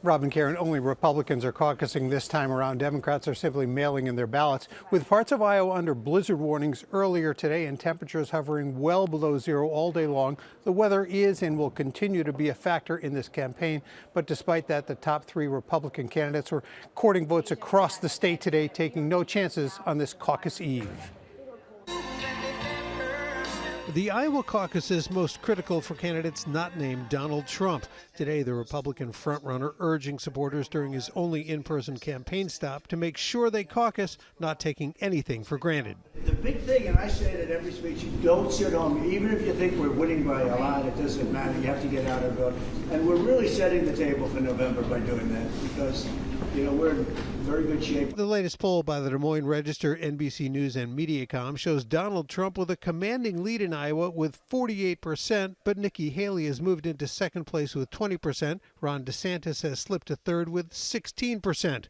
Rob and Karen, only Republicans are caucusing this time around. Democrats are simply mailing in their ballots. With parts of Iowa under blizzard warnings earlier today and temperatures hovering well below zero all day long, the weather is and will continue to be a factor in this campaign. But despite that, the top three Republican candidates were courting votes across the state today, taking no chances on this caucus eve. The Iowa caucus is most critical for candidates not named Donald Trump. Today, the Republican frontrunner urging supporters during his only in-person campaign stop to make sure they caucus, not taking anything for granted. The big thing, and I say it at every speech, don't sit home. Even if you think we're winning by a lot, it doesn't matter. You have to get out and vote. And we're really setting the table for November by doing that because, we're in very good shape. The latest poll by the Des Moines Register, NBC News, and Mediacom shows Donald Trump with a commanding lead in Iowa with 48%, but Nikki Haley has moved into second place with 20%. Ron DeSantis has slipped to third with 16%.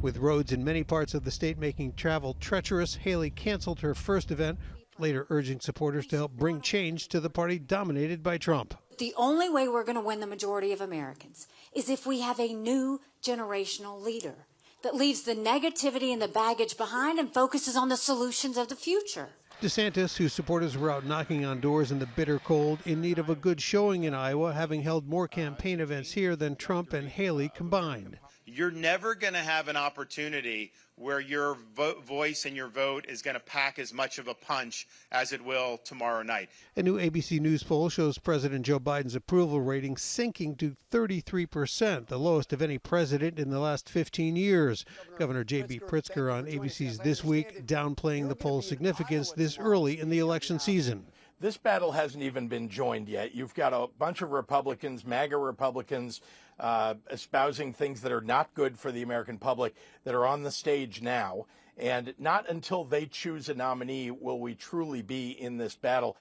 With roads in many parts of the state making travel treacherous, Haley canceled her first event, later urging supporters to help bring change to the party dominated by Trump. The only way we're going to win the majority of Americans is if we have a new generational leader that leaves the negativity and the baggage behind and focuses on the solutions of the future. DeSantis, whose supporters were out knocking on doors in the bitter cold, in need of a good showing in Iowa, having held more campaign events here than Trump and Haley combined. You're never going to have an opportunity where your voice and your vote is going to pack as much of a punch as it will tomorrow night. A new ABC News poll shows President Joe Biden's approval rating sinking to 33%, the lowest of any president in the last 15 years. Governor J.B. Pritzker on ABC's This Week downplaying the poll's significance this early in the election season. This battle hasn't even been joined yet. You've got a bunch of Republicans, MAGA Republicans, espousing things that are not good for the American public that are on the stage now. And not until they choose a nominee will we truly be in this battle.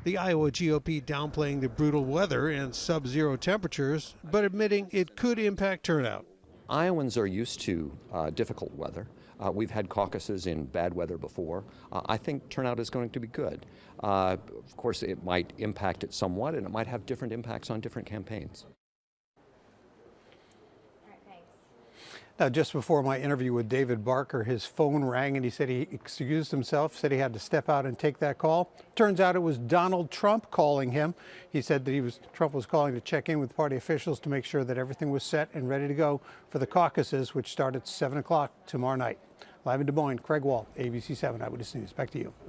The Iowa GOP downplaying the brutal weather and sub-zero temperatures, but admitting it could impact turnout. Iowans are used to difficult weather. We've had caucuses in bad weather before. I think turnout is going to be good. Of course, it might impact it somewhat, and it might have different impacts on different campaigns. Now, just before my interview with David Barker, his phone rang and he said he excused himself, said he had to step out and take that call. Turns out it was Donald Trump calling him. He said that Trump was calling to check in with party officials to make sure that everything was set and ready to go for the caucuses, which start at 7 o'clock tomorrow night. Live in Des Moines, Craig Wall, ABC 7 Eyewitness News. Back to you.